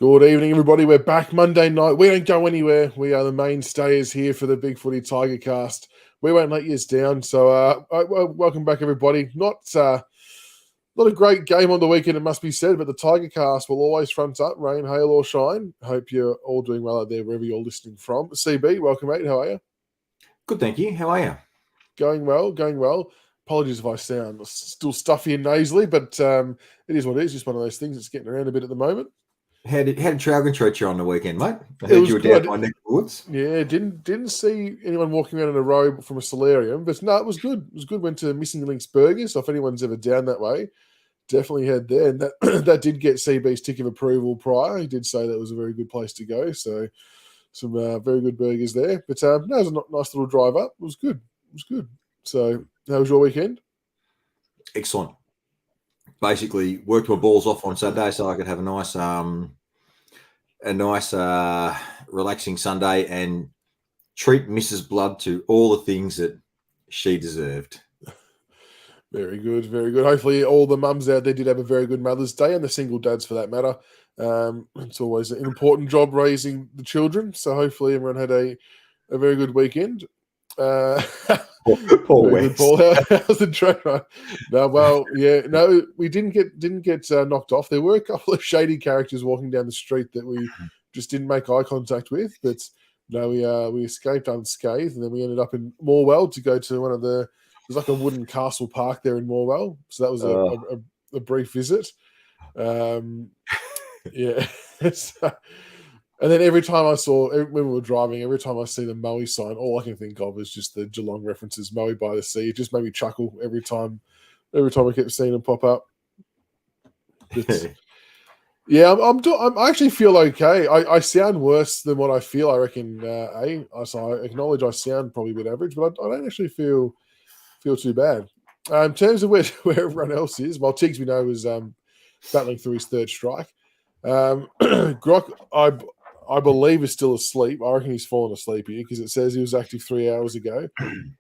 Good evening, everybody. We're back Monday night. We don't go anywhere. We are the mainstays here for the Big Footy Tigercast. We won't let you down. So, welcome back, everybody. Not a great game on the weekend, it must be said, but the Tigercast will always front up, rain, hail, or shine. Hope you're all doing well out there, wherever you're listening from. CB, welcome, mate. How are you? Good, thank you. How are you? Going well. Apologies if I sound still stuffy and nasally, but it is what it is. Just one of those things that's getting around a bit at the moment. How did Traugon treat you on the weekend, mate? I It heard was you were good. down my neck of the woods. Yeah, didn't see anyone walking around in a row from a solarium, but no, it was good. It was good. Went to Missing Links Burgers, so if anyone's ever down that way, definitely head there. And that that did get CB's tick of approval prior. He did say that was a very good place to go. So some very good burgers there. But no, it was a nice little drive up. It was good. So how was your weekend? Excellent. Basically, worked my balls off on Sunday so I could have a nice relaxing Sunday and treat Mrs. Blood to all the things that she deserved. Very good. Hopefully all the mums out there did have a very good Mother's Day, and the single dads for that matter. It's always an important job raising the children, so hopefully everyone had a very good weekend. Paul very good, Paul. How's the track ride? No, we didn't get knocked off. There were a couple of shady characters walking down the street that we just didn't make eye contact with, but no, we escaped unscathed, and then we ended up in Morwell to go to one of the. There's like a wooden castle park there in Morwell, so that was a brief visit. Yeah. And then every time when we were driving, every time I see the Moe sign, all I can think of is just the Geelong references, Moe by the sea. It just made me chuckle every time I kept seeing them pop up. Yeah, I actually feel okay. I sound worse than what I feel, I reckon. So I acknowledge I sound probably a bit average, but I don't actually feel too bad. In terms of where everyone else is, well, Tiggs, we know, is battling through his third strike. Grok, I believe, is still asleep. I reckon he's fallen asleep here because it says he was active 3 hours ago.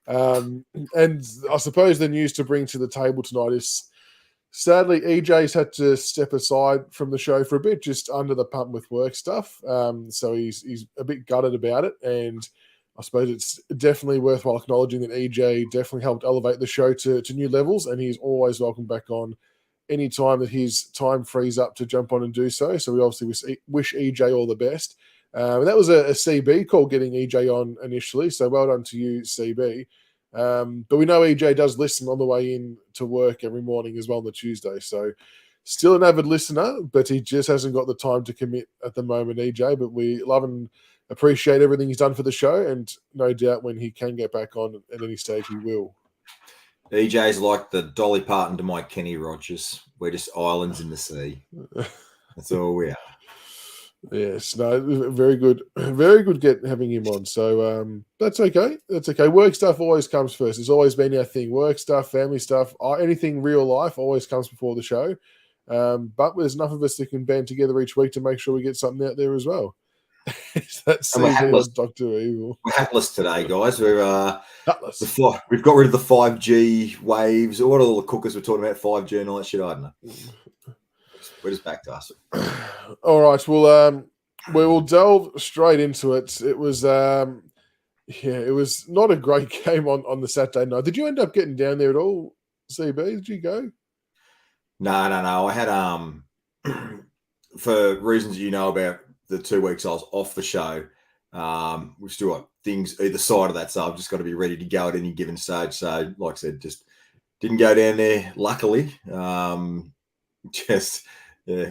And I suppose the news to bring to the table tonight is, sadly, EJ's had to step aside from the show for a bit, just under the pump with work stuff. So he's a bit gutted about it, and I suppose it's definitely worthwhile acknowledging that EJ definitely helped elevate the show to new levels, and he's always welcome back on any time that his time frees up to jump on and do so. So we obviously wish EJ all the best. And that was a CB call getting EJ on initially, so well done to you, CB. But we know EJ does listen on the way in to work every morning as well on the Tuesday. So still an avid listener, but he just hasn't got the time to commit at the moment, EJ. But we love and appreciate everything he's done for the show, and no doubt when he can get back on at any stage, he will. EJ's like the Dolly Parton to my Kenny Rogers. We're just islands in the sea. That's all we are. Yes, no, very good having him on. So that's okay. Work stuff always comes first. It's always been our thing. Work stuff, family stuff, anything real life always comes before the show. But there's enough of us that can band together each week to make sure we get something out there as well. That's Dr. Evil. We're hatless today, guys. We're hatless. We've got rid of the 5G waves. What are all the cookers we're talking about? 5G and all that shit. I don't know. We're just back to us. All right. Well, we will delve straight into it. It was, it was not a great game on the Saturday night. Did you end up getting down there at all, CB? Did you go? No. I had for reasons you know about the 2 weeks I was off the show. We've still got things either side of that, so I've just got to be ready to go at any given stage. So, like I said, just didn't go down there. Luckily,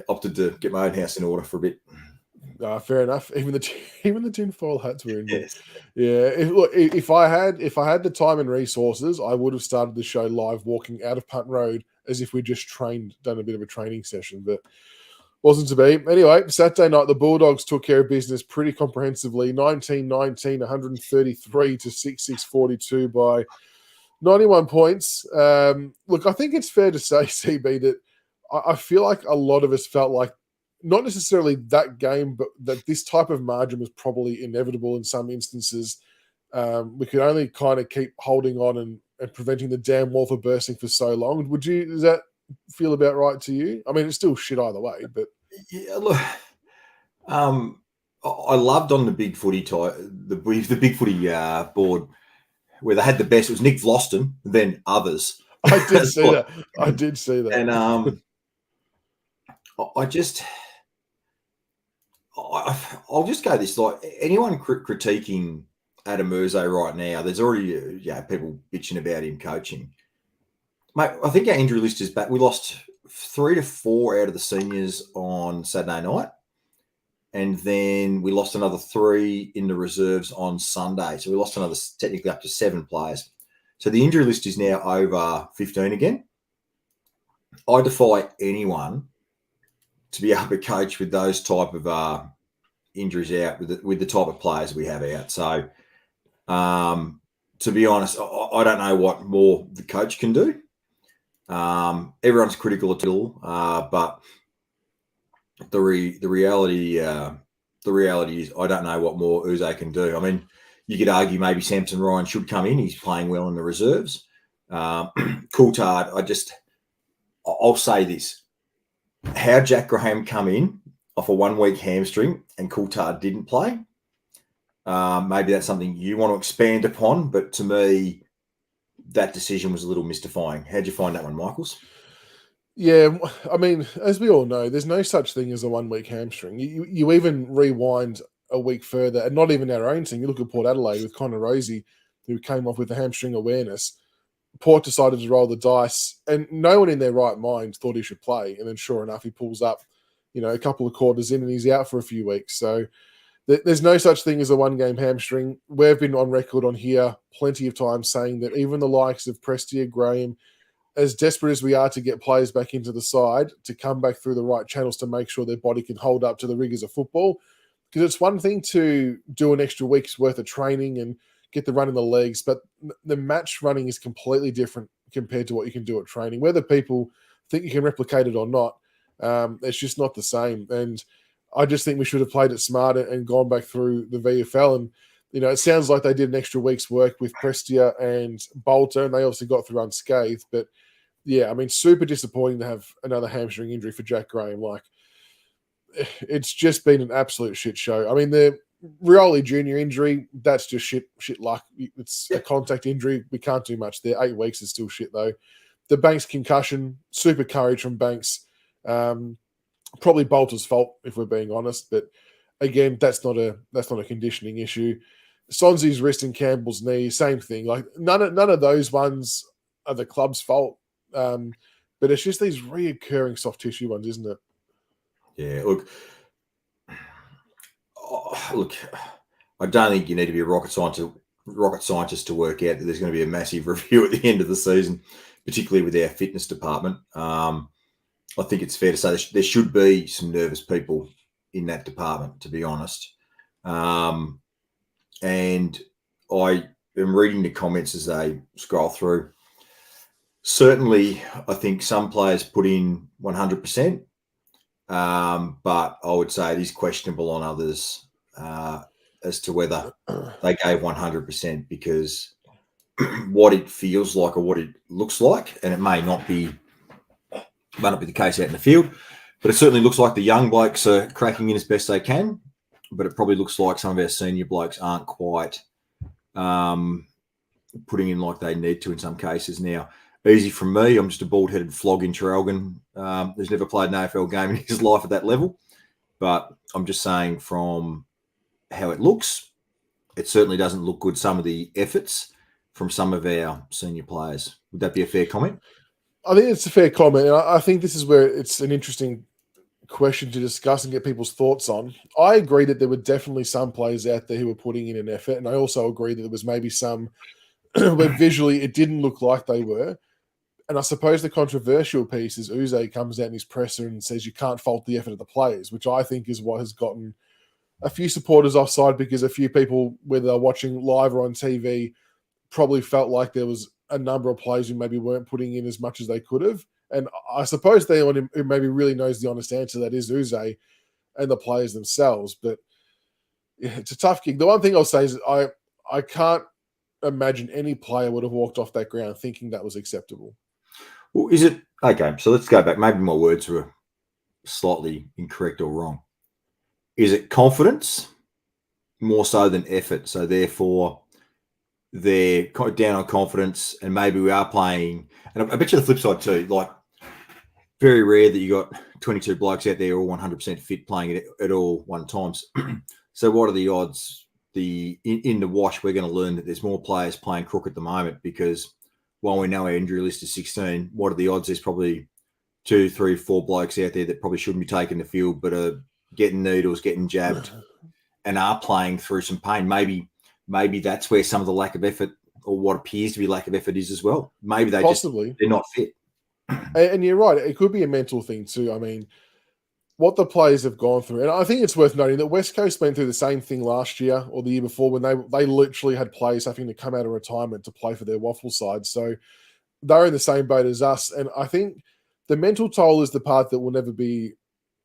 opted to get my own house in order for a bit. Fair enough. Even the tinfoil hats were in. Yes. Yeah. If I had the time and resources, I would have started the show live, walking out of Punt Road as if we just done a bit of a training session, but wasn't to be. Anyway, Saturday night, the Bulldogs took care of business pretty comprehensively. 19-19, 133 to 6-6-42 by 91 points. Look, I think it's fair to say, CB, that I feel like a lot of us felt like not necessarily that game, but that this type of margin was probably inevitable in some instances. We could only kind of keep holding on and preventing the damn wall from bursting for so long. Does that feel about right to you? I mean, it's still shit either way, but yeah, look, I loved on the big footy the big footy board where they had the best. It was Nick Vlaston, then others. I did see that. I did see that. And I'll just go this, like, anyone critiquing Adam Urzay right now, there's already people bitching about him coaching. Mate, I think our injury list is back. We lost 3 to 4 out of the seniors on Saturday night. And then we lost another 3 in the reserves on Sunday. So we lost another, technically up to 7 players. So the injury list is now over 15 again. I defy anyone to be able to coach with those type of injuries out, with the type of players we have out. So to be honest, I don't know what more the coach can do. Everyone's critical of it, but the reality is I don't know what more Urzay can do. I mean, you could argue maybe Samson Ryan should come in. He's playing well in the reserves. Coulthard, I'll say this. How Jack Graham come in off a 1-week hamstring and Coulthard didn't play, maybe that's something you want to expand upon. But to me, that decision was a little mystifying. How'd you find that one, Michaels? Yeah, I mean, as we all know, there's no such thing as a 1-week hamstring. You even rewind a week further, and not even our own team. You look at Port Adelaide with Connor Rosie, who came off with a hamstring awareness. Port decided to roll the dice, and no one in their right mind thought he should play. And then sure enough, he pulls up, a couple of quarters in, and he's out for a few weeks. So there's no such thing as a 1-game hamstring. We've been on record on here plenty of times saying that even the likes of Prestia, Graham, as desperate as we are to get players back into the side, to come back through the right channels to make sure their body can hold up to the rigors of football. Because it's one thing to do an extra week's worth of training and get the run in the legs, but the match running is completely different compared to what you can do at training. Whether people think you can replicate it or not, it's just not the same. And I just think we should have played it smart and gone back through the VFL. And, it sounds like they did an extra week's work with Prestia and Bolter, and they obviously got through unscathed. But, yeah, I mean, super disappointing to have another hamstring injury for Jack Graham. Like, it's just been an absolute shit show. I mean, the Rioli Jr. injury, that's just shit luck. It's a contact injury. We can't do much there. 8 weeks is still shit, though. The Banks concussion, super courage from Banks. Probably Bolter's fault, if we're being honest. But, again, that's not a conditioning issue. Sonzi's wrist and Campbell's knee, same thing. Like, none of those ones are the club's fault. But it's just these reoccurring soft tissue ones, isn't it? Yeah, look, I don't think you need to be a rocket scientist to work out that there's going to be a massive review at the end of the season, particularly with our fitness department. I think it's fair to say there should be some nervous people in that department, to be honest. And I am reading the comments as they scroll through. Certainly, I think some players put in 100%, but I would say it is questionable on others as to whether they gave 100%, because what it feels like or what it looks like, and it may not be the case out in the field, but it certainly looks like the young blokes are cracking in as best they can, but it probably looks like some of our senior blokes aren't quite putting in like they need to in some cases. Now, easy from me, I'm just a bald-headed flog in Traralgon who's never played an AFL game in his life at that level, but I'm just saying from how it looks, it certainly doesn't look good, some of the efforts from some of our senior players. Would that be a fair comment? I think it's a fair comment, and I think this is where it's an interesting question to discuss and get people's thoughts on. I agree that there were definitely some players out there who were putting in an effort, and I also agree that there was maybe some where visually it didn't look like they were. And I suppose the controversial piece is Urzay comes out in his presser and says you can't fault the effort of the players, which I think is what has gotten a few supporters offside, because a few people, whether they're watching live or on TV, probably felt like there was a number of players who maybe weren't putting in as much as they could have. And I suppose the one who maybe really knows the honest answer to that is Urzay and the players themselves. But yeah, it's a tough gig. The one thing I'll say is I can't imagine any player would have walked off that ground thinking that was acceptable. Well, is it okay? So let's go back. Maybe my words were slightly incorrect or wrong. Is it confidence more so than effort? So therefore, they're down on confidence, and maybe we are playing. And I bet you the flip side too. Like, very rare that you got 22 blokes out there all 100% fit playing at all one times. So what are the odds? In the wash, we're going to learn that there's more players playing crook at the moment, because while we know our injury list is 16, what are the odds? There's probably 2, 3, 4 blokes out there that probably shouldn't be taking the field, but are getting needles, getting jabbed, and are playing through some pain. Maybe that's where some of the lack of effort, or what appears to be lack of effort, is as well. Maybe they're not fit. And you're right. It could be a mental thing too. I mean, what the players have gone through, and I think it's worth noting that West Coast went through the same thing last year or the year before, when they literally had players having to come out of retirement to play for their waffle side. So they're in the same boat as us. And I think the mental toll is the part that will never be,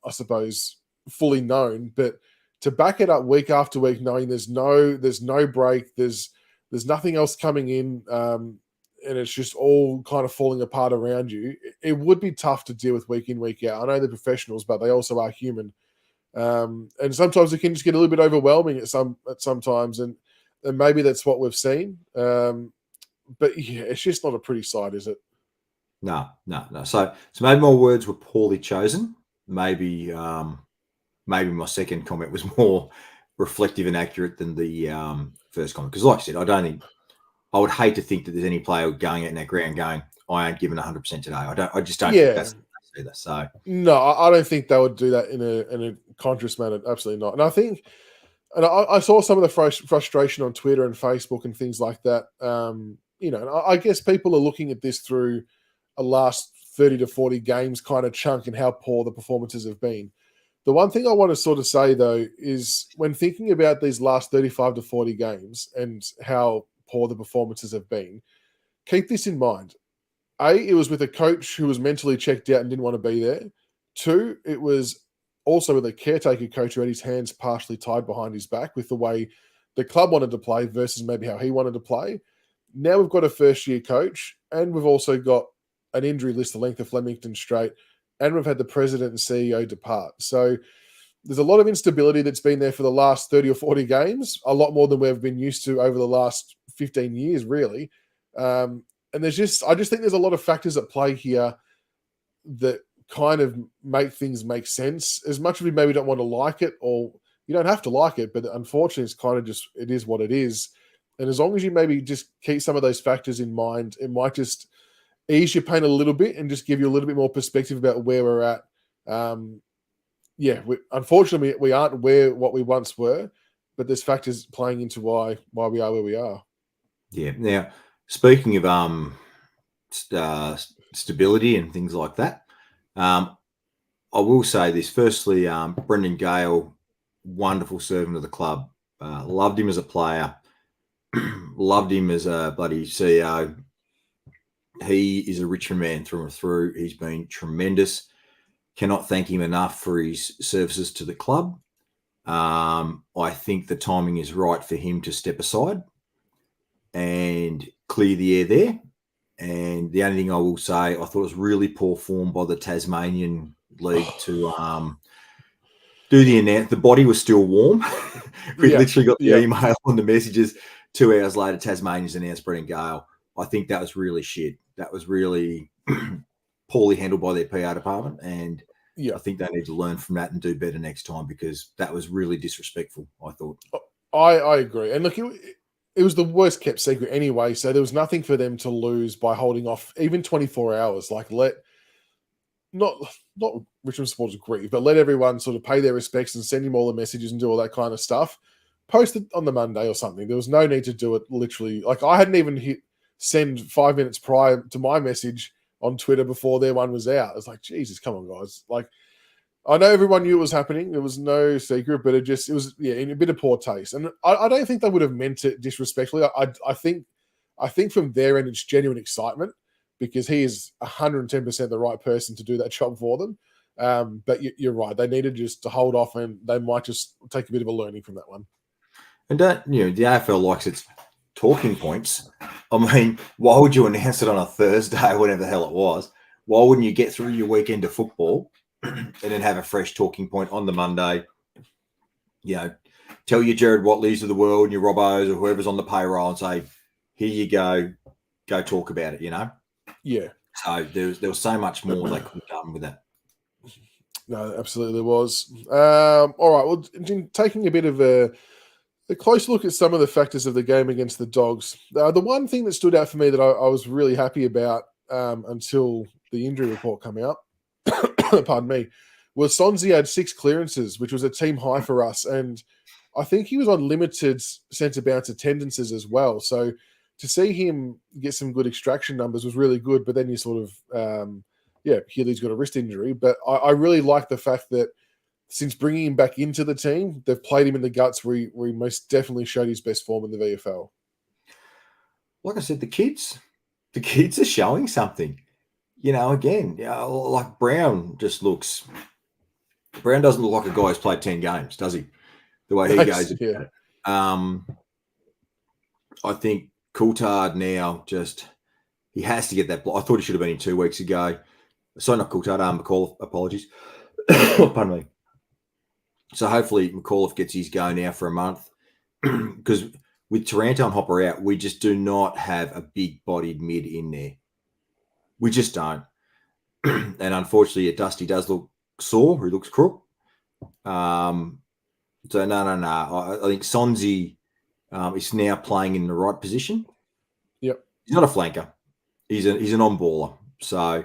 I suppose, fully known. But to back it up week after week, knowing there's no break, there's nothing else coming in, and it's just all kind of falling apart around you, it would be tough to deal with week in, week out. I know they're professionals, but they also are human. And sometimes it can just get a little bit overwhelming at sometimes, and maybe that's what we've seen. But yeah, it's just not a pretty sight, is it? No. So maybe my words were poorly chosen. Maybe my second comment was more reflective and accurate than the first comment. Because like I said, I would hate to think that there's any player going out in that ground going, I ain't giving 100% today. I just don't think that's the case either. So no, I don't think they would do that in a conscious manner. Absolutely not. And I think, and I saw some of the frustration on Twitter and Facebook and things like that. And I guess people are looking at this through a last 30 to 40 games kind of chunk and how poor the performances have been. The one thing I want to sort of say, though, is when thinking about these last 35 to 40 games and how poor the performances have been, keep this in mind. A, it was with a coach who was mentally checked out and didn't want to be there. 2, it was also with a caretaker coach who had his hands partially tied behind his back with the way the club wanted to play versus maybe how he wanted to play. Now we've got a first-year coach, and we've also got an injury list the length of Flemington Straight, and we've had the president and CEO depart. So there's a lot of instability that's been there for the last 30 or 40 games, a lot more than we've been used to over the last 15 years, really. And I just think there's a lot of factors at play here that kind of make things make sense. As much as we maybe don't want to like it, or you don't have to like it, but unfortunately it's kind of just, it is what it is. And as long as you maybe just keep some of those factors in mind, it might just ease your pain a little bit and just give you a little bit more perspective about where we're at. Unfortunately, we aren't what we once were, but there's factors playing into why we are where we are. Yeah. Now, speaking of stability and things like that, I will say this. Firstly, Brendan Gale, wonderful servant of the club. Loved him as a player. Loved him as a bloody CEO. He is a Richmond man through and through. He's been tremendous. Cannot thank him enough for his services to the club. I think the timing is right for him to step aside and clear the air there. And the only thing I will say, I thought it was really poor form by the Tasmanian League to do the announcement. The body was still warm. We literally got the email and the messages 2 hours later. Tasmanians announced Brendan Gale. I think that was really shit. That was really poorly handled by their PR department, and I think they need to learn from that and do better next time, because that was really disrespectful, I thought. I agree. And look, it was the worst kept secret anyway, so there was nothing for them to lose by holding off even 24 hours. Like, not Richmond supporters grieve, but let everyone sort of pay their respects and send him all the messages and do all that kind of stuff. Post it on the Monday or something. There was no need to do it literally. Like, I hadn't even hit send 5 minutes prior to my message on Twitter before their one was out. It's like, Jesus, come on, guys. Like, I know everyone knew it was happening. There was no secret, but it was in a bit of poor taste. And I don't think they would have meant it disrespectfully. I think from their end, it's genuine excitement, because he is 110% the right person to do that job for them. But you're right. They needed just to hold off, and they might just take a bit of a learning from that one. And the AFL likes its talking points. I mean, why would you announce it on a Thursday, whatever the hell it was? Why wouldn't you get through your weekend of football and then have a fresh talking point on the Monday tell your Jared Watleys of the world and your Robbos or whoever's on the payroll and say, here you go talk about it, Yeah. So there was so much more they could have done with that. No, absolutely there was. All right, well, taking a bit of a close look at some of the factors of the game against the Dogs. The one thing that stood out for me that I was really happy about until the injury report came out, pardon me, was Sonzi had 6 clearances, which was a team high for us. And I think he was on limited centre bounce attendances as well. So to see him get some good extraction numbers was really good. But then you sort of, Healy's got a wrist injury. But I really like the fact that since bringing him back into the team, they've played him in the guts where he most definitely showed his best form in the VFL. Like I said, the kids are showing something. Again, like Brown doesn't look like a guy who's played 10 games, does he? The way he goes. Yeah. I think Coulthard now he has to get that. I thought he should have been in 2 weeks ago. Sorry, not Coulthard, McAuliffe, apologies. Pardon me. So hopefully McAuliffe gets his go now for a month, because with Taranto and Hopper out, we just do not have a big-bodied mid in there. We just don't. And unfortunately, Dusty does look sore. He looks crook. So no. I think Sonzi is now playing in the right position. Yep. He's not a flanker. He's an on-baller. So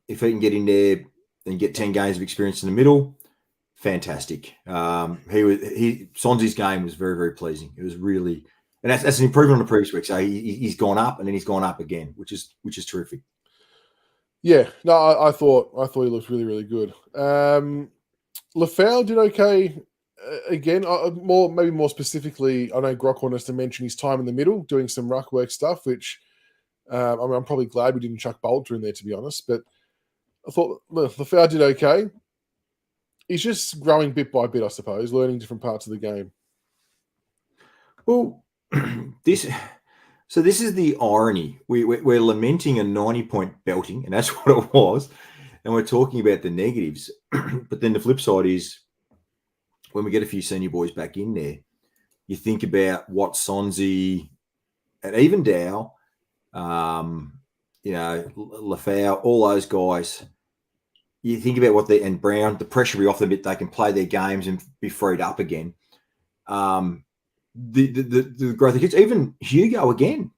if he can get in there and get 10 games of experience in the middle, fantastic. Sonzi's game was very, very pleasing. It was really, and that's an improvement on the previous week. So he's gone up and then he's gone up again, which is terrific. Yeah, no, I thought he looked really, really good. Lafau did okay. Again, maybe more specifically, I know Grock wanted us to mention his time in the middle, doing some ruck work stuff, which I'm probably glad we didn't chuck Bolter in there, to be honest. But I thought Lafau did okay. He's just growing bit by bit, I suppose, learning different parts of the game. Well, this is the irony. We're lamenting a 90-point belting, and that's what it was. And we're talking about the negatives. But then the flip side is, when we get a few senior boys back in there, you think about what Sonzi and even Dow, Lafau, all those guys, you think about and Brown, the pressure off them, they can play their games and be freed up again. The growth of kids, even Hugo again,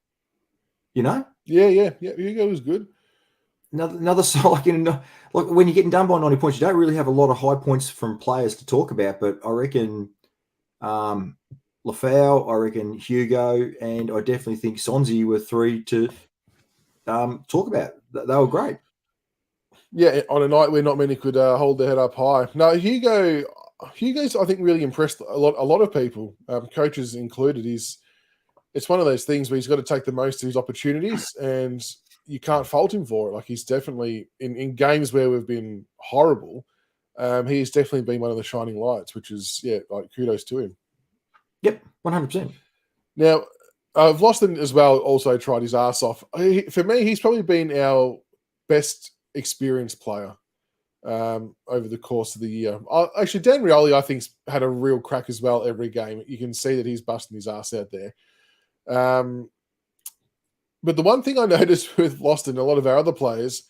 Yeah, Hugo was good. Another like when you're getting done by 90 points, you don't really have a lot of high points from players to talk about. But I reckon Lafau, I reckon Hugo, and I definitely think Sonzi were 3 to talk about. They were great. Yeah, on a night where not many could hold their head up high. No, Hugo's I think really impressed a lot of people, coaches included. It's one of those things where he's got to take the most of his opportunities, and you can't fault him for it. Like, he's definitely in games where we've been horrible, he's definitely been one of the shining lights, which is kudos to him. Yep, 100%. Now, Vlosten as well also tried his ass off. For me, he's probably been our best experienced player over the course of the year. Actually, Dan Rioli, I think, had a real crack as well every game. You can see that he's busting his ass out there. But the one thing I noticed with Lost and a lot of our other players,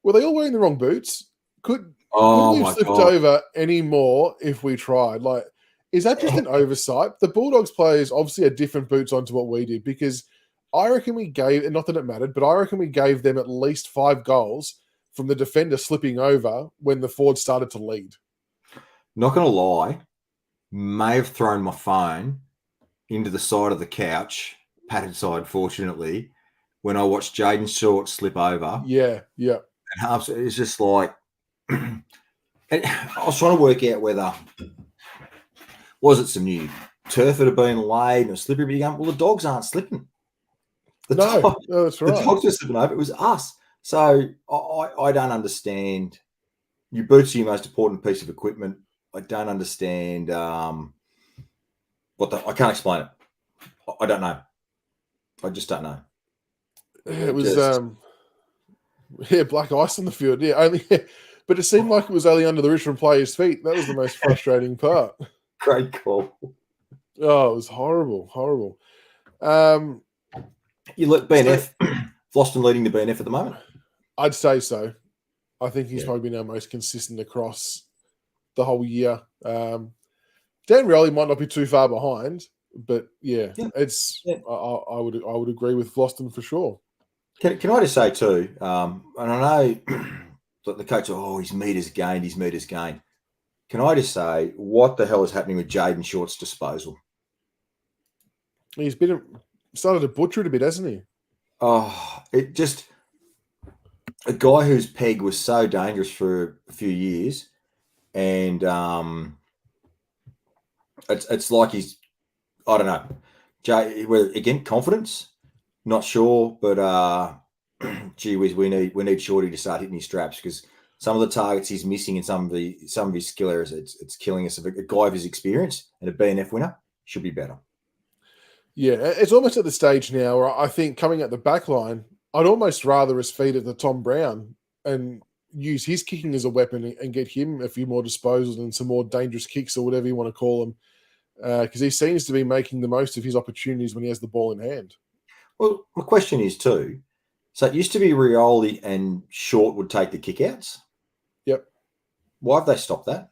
were they all wearing the wrong boots? Couldn't we have slipped over any more if we tried? Like, is that just an oversight? The Bulldogs players obviously had different boots onto what we did, because I reckon we gave, and not that it mattered, but I reckon we gave them at least 5 goals from the defender slipping over when the forward started to lead. Not going to lie, may have thrown my phone into the side of the couch, padded side, fortunately, when I watched Jaden Short slip over. Yeah. And it's just like, I was trying to work out whether, was it some new turf that had been laid and a slippery, but you're going, well, the Dogs aren't slipping. No, that's right. The Dogs were slipping over. It was us. So I don't understand. Your boots are your most important piece of equipment. I don't understand I can't explain it. I don't know. I just don't know. It was black ice on the field. Yeah, but it seemed like it was only under the Richmond players' feet. That was the most frustrating part. Great call. Oh, it was horrible, horrible. You look BNF, Floston leading the BNF at the moment. I'd say so. I think he's probably been our most consistent across the whole year. Dan Rioli might not be too far behind, but it's. I would agree with Floston for sure. Can I just say too? And I know that the coach, his meters gained. Can I just say what the hell is happening with Jaden Short's disposal? He's started to butcher it a bit, hasn't he? Oh, it just a guy whose peg was so dangerous for a few years, and it's like he's, I don't know, again, confidence, not sure, but gee whiz, we need Shorty to start hitting his straps, because some of the targets he's missing in some of his skill areas, it's killing us. A guy of his experience and a BNF winner should be better. Yeah, it's almost at the stage now where I think coming at the back line, I'd almost rather us feed it to Tom Brown and use his kicking as a weapon and get him a few more disposals and some more dangerous kicks or whatever you want to call them, because he seems to be making the most of his opportunities when he has the ball in hand. Well, my question is too, so it used to be Rioli and Short would take the kickouts. Yep. Why have they stopped that?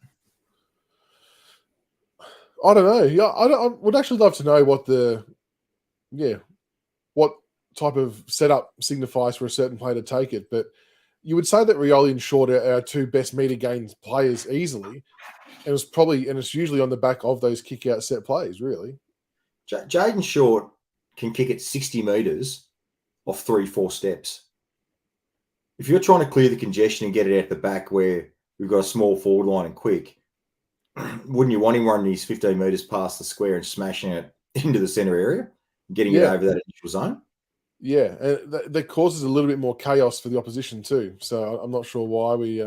I don't know. Yeah, I would actually love to know what what type of setup signifies for a certain player to take it. But you would say that Rioli and Short are our two best meter gains players easily, and it's usually on the back of those kick out set plays, really. Jaden Short can kick it 60 meters off 3-4 steps. If you're trying to clear the congestion and get it out the back where we've got a small forward line and quick, wouldn't you want him running these 15 meters past the square and smashing it into the center area, getting it over that initial zone? Yeah, and that causes a little bit more chaos for the opposition too. So I'm not sure why we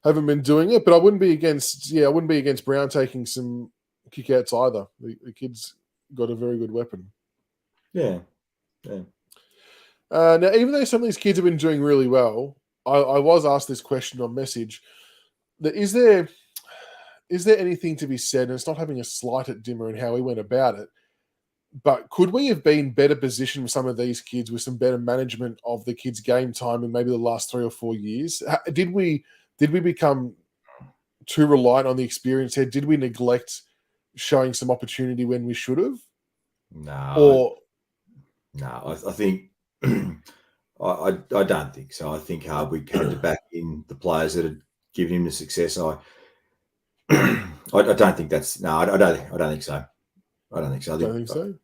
haven't been doing it, but I wouldn't be against Brown taking some kickouts either. The kid's got a very good weapon. Yeah. Now, even though some of these kids have been doing really well, I was asked this question on message: that is there anything to be said? And it's not having a slight at Dimmer and how he went about it, but could we have been better positioned with some of these kids with some better management of the kids' game time in maybe the last 3 or 4 years? Did we become too reliant on the experience here? Did we neglect showing some opportunity when we should have? No. I think I don't think so. I think Hardwick had to back in the players that had given him the success. I don't think that's no. I don't think so. I don't think so.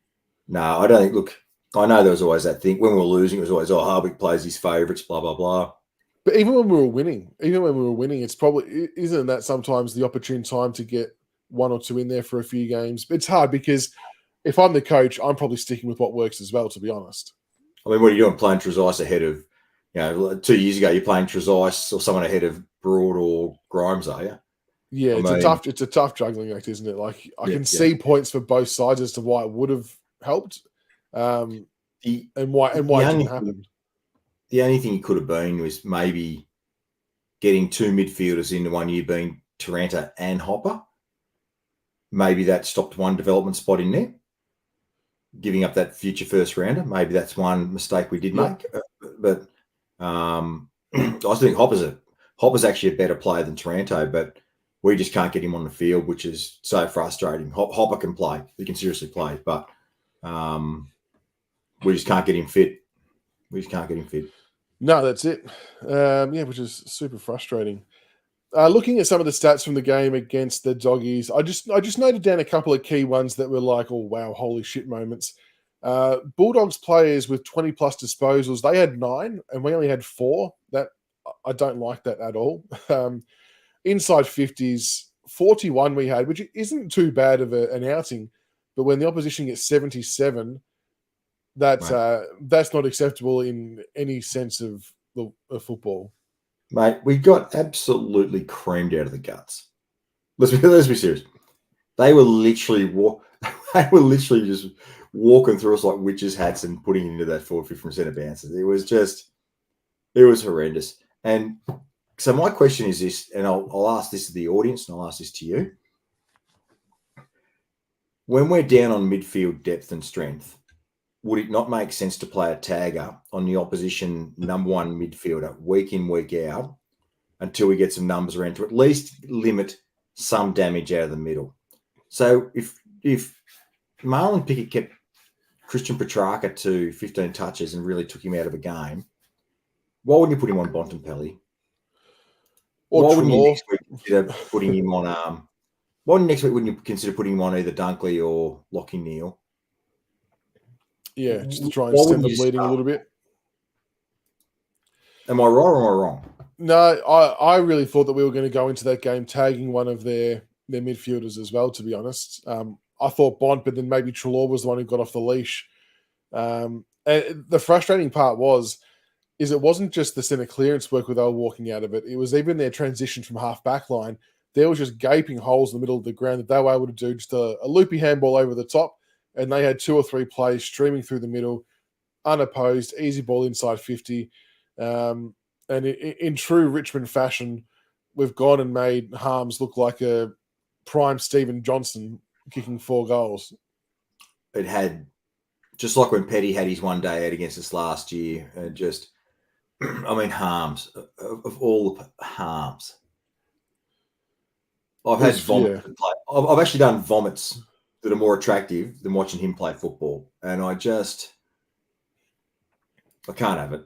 No, I don't think. Look, I know there was always that thing when we were losing. It was always, Hardwick plays his favourites, blah blah blah. But even when we were winning, it's probably isn't that sometimes the opportune time to get 1 or 2 in there for a few games. It's hard because if I'm the coach, I'm probably sticking with what works as well, to be honest. I mean, what are you doing playing Trezise ahead of, 2 years ago, you're playing Trezise or someone ahead of Broad or Grimes, are you? Yeah, it's a tough juggling act, isn't it? Like I can see points for both sides as to why it would have helped, and why it didn't happen. The only thing it could have been was maybe getting 2 midfielders in the 1 year being Taranto and Hopper. Maybe that stopped one development spot in there, giving up that future first rounder. Maybe that's one mistake we did make. But I think Hopper's actually a better player than Taranto, but we just can't get him on the field, which is so frustrating. Hopper can play. He can seriously play, but we just can't get him fit. No, that's it. Which is super frustrating. Looking at some of the stats from the game against the Doggies, I just noted down a couple of key ones that were like, oh wow, holy shit moments. Bulldogs players with 20 plus disposals, they had 9 and we only had 4. That I don't like that at all. Inside 50s, 41 we had, which isn't too bad of an outing, but when the opposition gets 77, that's not acceptable in any sense of football. Mate, we got absolutely creamed out of the guts. Let's be serious. They were literally just walking through us like witches' hats and putting it into that forward 50 from centre bounces. It was horrendous. And so my question is this, and I'll ask this to the audience and I'll ask this to you. when we're down on midfield depth and strength, would it not make sense to play a tagger on the opposition number one midfielder week in, week out until we get some numbers around to at least limit some damage out of the middle? So if Marlon Pickett kept Christian Petrarca to 15 touches and really took him out of a game, why wouldn't you put him on Bontempelli? Or why wouldn't you Trelaw. next week consider putting him on why next week wouldn't you consider putting him on either Dunkley or Lockie Neal? Yeah, just to try and Why stem wouldn't the you bleeding a start? little bit. Am I right or am I wrong? No, I really thought that we were going to go into that game tagging one of their midfielders as well, to be honest. I thought Bont, but then maybe Trelaw was the one who got off the leash. And the frustrating part is it wasn't just the centre clearance work where they were walking out of it. It was even their transition from half back line. There was just gaping holes in the middle of the ground that they were able to do just a loopy handball over the top, and they had 2 or 3 plays streaming through the middle, unopposed, easy ball inside 50. And in true Richmond fashion, we've gone and made Harms look like a prime Stephen Johnson kicking 4 goals. It had, just like when Petty had his one day out against us last year, Harms, of all the Harms. I've had vomits. Yeah. I've actually done vomits that are more attractive than watching him play football. And I can't have it.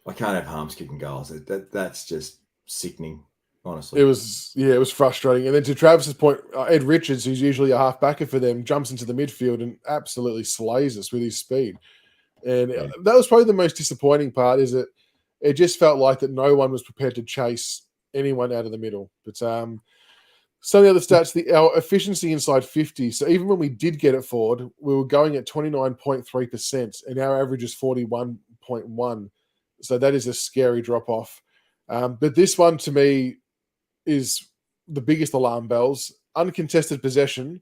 I can't have Harms kicking goals. That's just sickening, honestly. It was frustrating. And then to Travis's point, Ed Richards, who's usually a half-backer for them, jumps into the midfield and absolutely slays us with his speed. And that was probably the most disappointing part, is that it just felt like that no one was prepared to chase anyone out of the middle. But some of the other stats, our efficiency inside 50. So even when we did get it forward, we were going at 29.3%, and our average is 41.1. So that is a scary drop-off. But this one, to me, is the biggest alarm bells. Uncontested possession,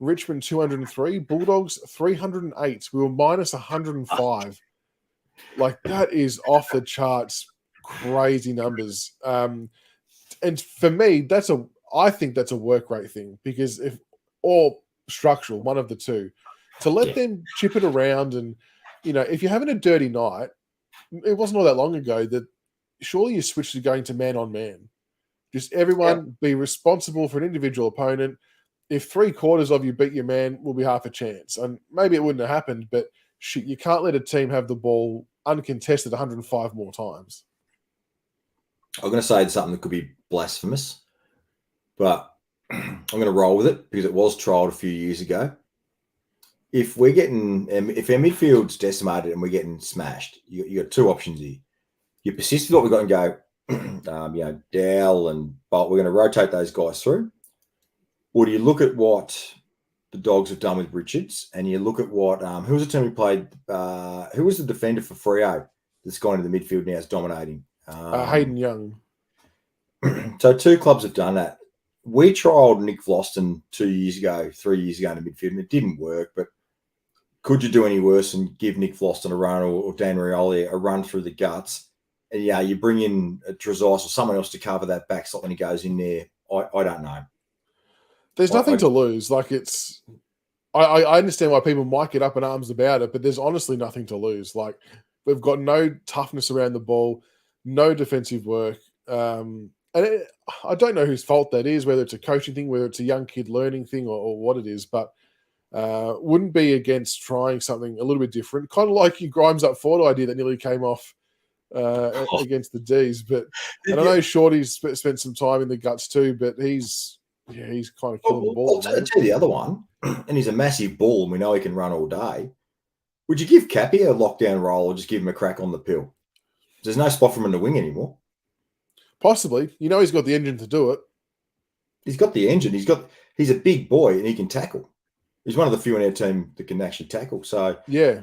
Richmond 203, Bulldogs 308. We were minus 105. Like, that is off the charts, crazy numbers. And for me, I think that's a work rate thing, because or structural, one of the two, to let them chip it around. And, if you're having a dirty night, it wasn't all that long ago that surely you switched to going to man on man. Just everyone be responsible for an individual opponent. If 3/4 of you beat your man, will be half a chance. And maybe it wouldn't have happened, but shit, you can't let a team have the ball uncontested 105 more times. I'm going to say something that could be blasphemous, but I'm going to roll with it because it was trialled a few years ago. If our midfield's decimated and we're getting smashed, you got 2 options here. You persist with what we've got and go, Gale and Bolt, we're going to rotate those guys through. Or do you look at what the Dogs have done with Richards, and you look at what who was the team we played? Who was the defender for Freo that's gone into the midfield now is dominating? Hayden Young. So 2 clubs have done that. We trialled Nick Vlauston 3 years ago in the midfield, and it didn't work. But could you do any worse and give Nick Vlauston a run, or Dan Rioli a run through the guts? And you bring in a Trezise or someone else to cover that back slot when he goes in there. I don't know. There's nothing to lose. Like, I understand why people might get up in arms about it, but there's honestly nothing to lose. Like, we've got no toughness around the ball, no defensive work. I don't know whose fault that is, whether it's a coaching thing, whether it's a young kid learning thing, or what it is, but wouldn't be against trying something a little bit different. Kind of like your Grimes up forward idea that nearly came off against the D's. But and I know Shorty's spent some time in the guts too, but he's kind of killing the ball. I'll tell you the other one, and he's a massive ball, and we know he can run all day. Would you give Cappy a lockdown role, or just give him a crack on the pill? There's no spot for him in the wing anymore. Possibly. He's got the engine to do it. He's got the engine. He's a big boy, and he can tackle. He's one of the few in our team that can actually tackle. So yeah,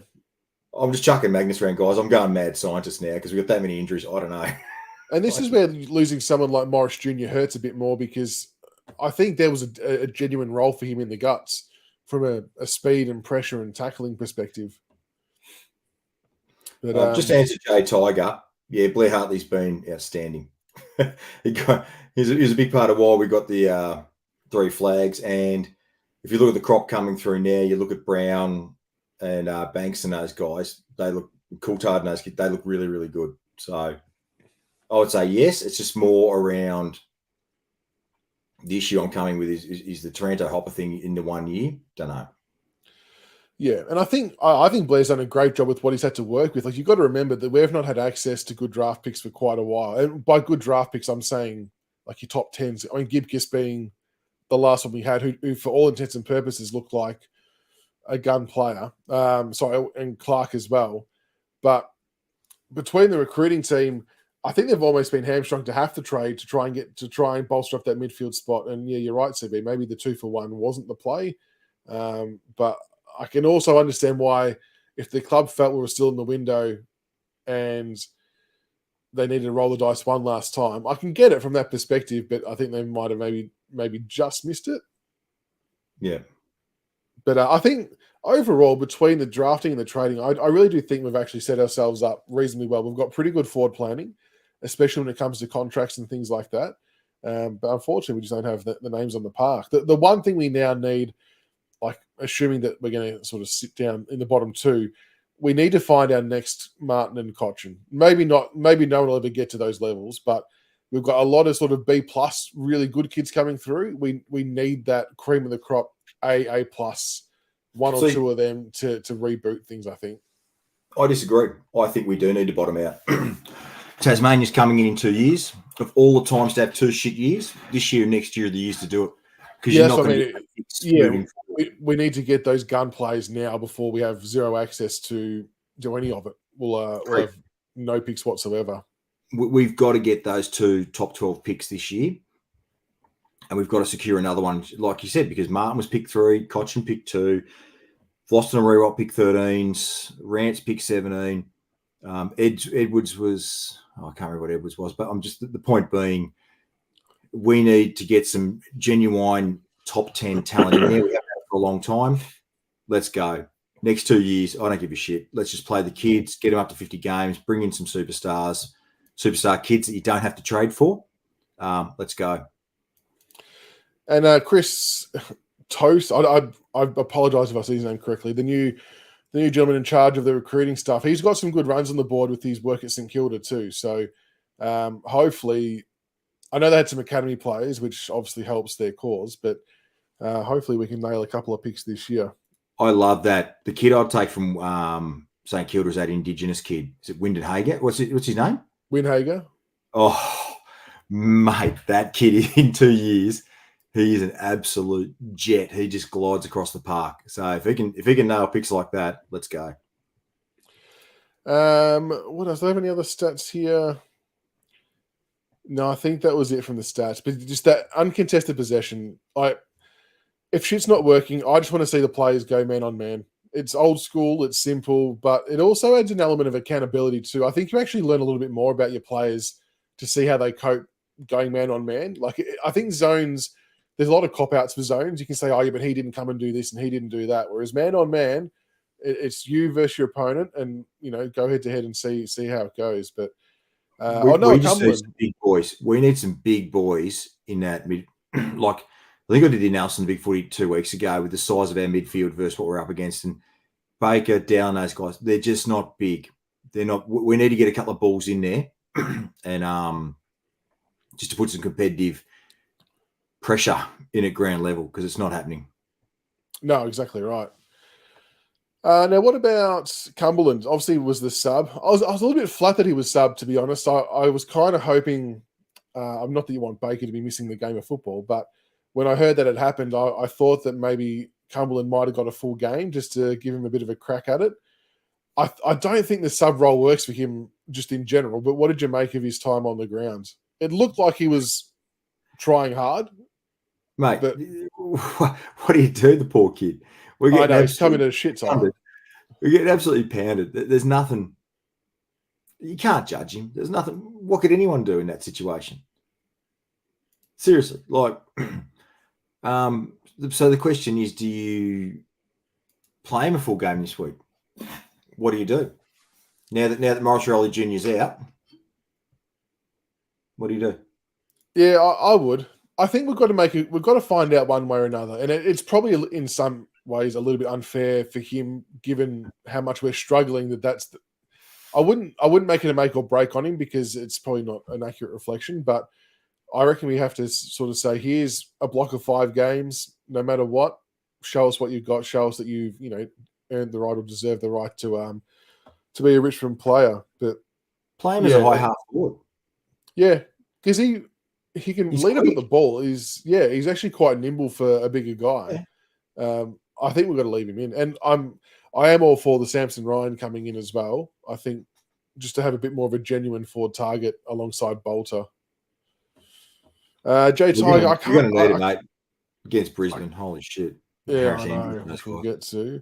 I'm just chucking Magnus around, guys. I'm going mad scientist now because we've got that many injuries. I don't know. And this is where losing someone like Morris Jr. hurts a bit more, because I think there was a genuine role for him in the guts from a speed and pressure and tackling perspective. But just to answer Jay Tiger, Blair Hartley's been outstanding. He's a big part of why we got the 3 flags, and if you look at the crop coming through now, you look at Brown and Banks and those guys, they look Coulthard and those kids, they look really, really good. So I would say yes. It's just more around the issue I'm coming with is the Taranto Hopper thing in the 1 year. Don't know. Yeah, and I think Blair's done a great job with what he's had to work with. Like, you've got to remember that we've not had access to good draft picks for quite a while. And by good draft picks, I'm saying like your top 10s. I mean, Gibkiss being the last one we had, who for all intents and purposes looked like a gun player. And Clark as well. But between the recruiting team, I think they've almost been hamstrung to have to trade to try and bolster up that midfield spot. And yeah, you're right, CB. Maybe the 2-for-1 wasn't the play, but I can also understand why, if the club felt we were still in the window and they needed to roll the dice one last time, I can get it from that perspective. But I think they might have maybe just missed it. Yeah. But I think overall, between the drafting and the trading, I really do think we've actually set ourselves up reasonably well. We've got pretty good forward planning, especially when it comes to contracts and things like that. But unfortunately, we just don't have the names on the park. The one thing we now need, like assuming that we're going to sort of sit down in the bottom two, we need to find our next Martin and Cochin. Maybe no one will ever get to those levels, but we've got a lot of sort of B+ really good kids coming through. We need that cream of the crop A+, one or two of them to reboot things, I think. I disagree. I think we do need to bottom out. Tasmania's coming in 2 years. Of all the times to have 2 shit years, this year and next year are the years to do it. Because you're not going to we need to get those gun plays now before we have zero access to do any of it. We'll have no picks whatsoever. We've got to get those 2 top 12 picks this year. And we've got to secure another one, like you said, because Martin was pick 3, Cochin pick 2, Floston and Rewalt pick 13s, Rants pick 17. Edwards was, I can't remember what Edwards was, but I'm just, the point being, we need to get some genuine top 10 talent in there. We haven't had it for a long time. Let's go. Next 2 years, I don't give a shit. Let's just play the kids, get them up to 50 games, bring in some superstar kids that you don't have to trade for. Let's go. And Chris Toast, I apologise if I say his name correctly. The new gentleman in charge of the recruiting stuff. He's got some good runs on the board with his work at St Kilda too. So hopefully, I know they had some academy players, which obviously helps their cause, but hopefully we can nail a couple of picks this year. I love that. The kid I'd take from St Kilda is that Indigenous kid. Is it Wyndon Hager? What's his name? Wyn Hager. Oh, mate, that kid in 2 years, he is an absolute jet. He just glides across the park. So if he can nail picks like that, let's go. What else? Do I have any other stats here? No, I think that was it from the stats. But just that uncontested possession. If shit's not working, I just want to see the players go man on man. It's old school, it's simple, but it also adds an element of accountability too. I think you actually learn a little bit more about your players to see how they cope going man on man. Like, I think zones, there's a lot of cop-outs for zones. You can say, oh, yeah, but he didn't come and do this and he didn't do that. Whereas man on man, it's you versus your opponent, and, go head to head and see how it goes. But we just need some big boys. We need some big boys in that mid. Like, I think I did the analysis in Big Footy 2 weeks ago with the size of our midfield versus what we're up against. And Baker, Down, those guys, they're just not big. They're not. We need to get a couple of balls in there and just to put some competitive pressure in at ground level, because it's not happening. No, exactly right. Now, what about Cumberland? Obviously, was the sub. I was a little bit flat that he was sub, to be honest. I was kind of hoping, not that you want Baker to be missing the game of football, but when I heard that it happened, I thought that maybe Cumberland might have got a full game just to give him a bit of a crack at it. I don't think the sub role works for him just in general, but what did you make of his time on the ground? It looked like he was trying hard. Mate, but what do you do, the poor kid? I know, he's coming to a shit time. We're getting absolutely pounded. There's nothing. You can't judge him. There's nothing. What could anyone do in that situation? Seriously, like, so the question is, do you play him a full game this week? What do you do? Now that Morris Rowley Jr.'s out, what do you do? Yeah, I would. I think we've got to we've got to find out one way or another, and it's probably in some ways a little bit unfair for him, given how much we're struggling. I wouldn't make it a make or break on him because it's probably not an accurate reflection, but I reckon we have to sort of say, here's a block of 5 games, no matter what. Show us what you've got. Show us that you've earned the right or deserve the right to be a Richmond player. But play him as a high half forward. Yeah, because he can He's lead up quick. at the ball. He's actually quite nimble for a bigger guy. Yeah. I think we've got to leave him in, and I am all for the Samson Ryan coming in as well. I think just to have a bit more of a genuine forward target alongside Bolter. Jay Tiger, I can't. You're going to need it, mate, against Brisbane. Holy shit! Yeah, I know. Which we'll get to.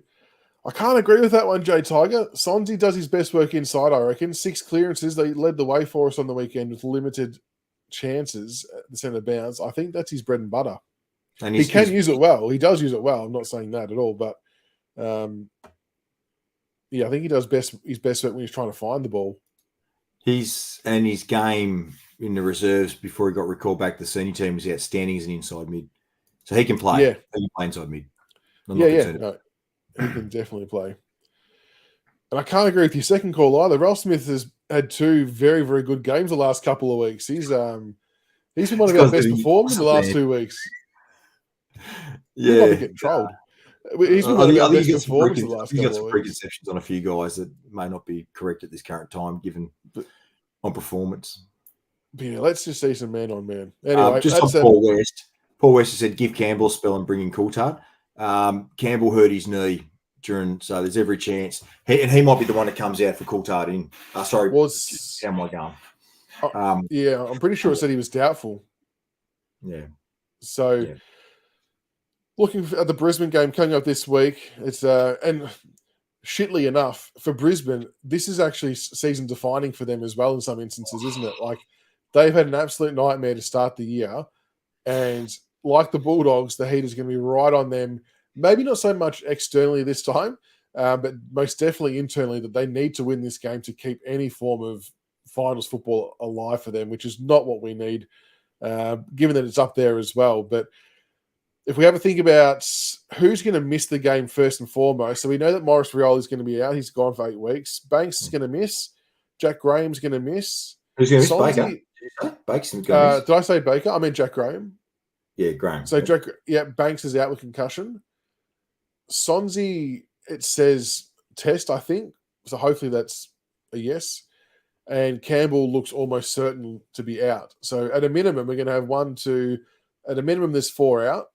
I can't agree with that one, Jay Tiger. Sonzi does his best work inside, I reckon. 6 clearances. They led the way for us on the weekend with limited chances at the centre bounce. I think that's his bread and butter. And he can use it well. He does use it well. I'm not saying that at all, but I think he does his best work when he's trying to find the ball. His game in the reserves before he got recalled back to the senior team was outstanding as an inside mid. So he can play. Yeah. He can play inside mid. No, he can definitely play. And I can't agree with your second call either. Ralph Smith has had 2 very, very good games the last couple of weeks. He's been one of our best performers in the last 2 weeks. Yeah. He might be getting trolled. He's been one of our best performers in the last couple of weeks. He's got some preconceptions on a few guys that may not be correct at this current time, given on performance. But yeah, let's just see some man on man. Anyway, just on Paul West. Paul West has said, give Campbell a spell and bring in Coulthard. Campbell hurt his knee so there's every chance. He might be the one that comes out for Coulthard in. Sorry, how am I going? Yeah, I'm pretty sure it said he was doubtful. Yeah. So, looking at the Brisbane game coming up this week, it's and shittily enough for Brisbane, this is actually season defining for them as well in some instances, isn't it? Like they've had an absolute nightmare to start the year, and like the Bulldogs, the heat is going to be right on them. Maybe not so much externally this time, but most definitely internally that they need to win this game to keep any form of finals football alive for them, which is not what we need, given that it's up there as well. But if we have a think about who's going to miss the game first and foremost, so we know that Maurice Rioli is going to be out. He's gone for 8 weeks. Banks is going to miss. Jack Graham's going to miss. Who's going to miss? Baker? Baker's going to miss. Did I say Baker? I meant Jack Graham. Yeah, Graham. So Banks is out with concussion. Sonzi, it says test, I think. So hopefully that's a yes. And Campbell looks almost certain to be out. So at a minimum, we're going to have 1, 2. At a minimum, there's 4 out.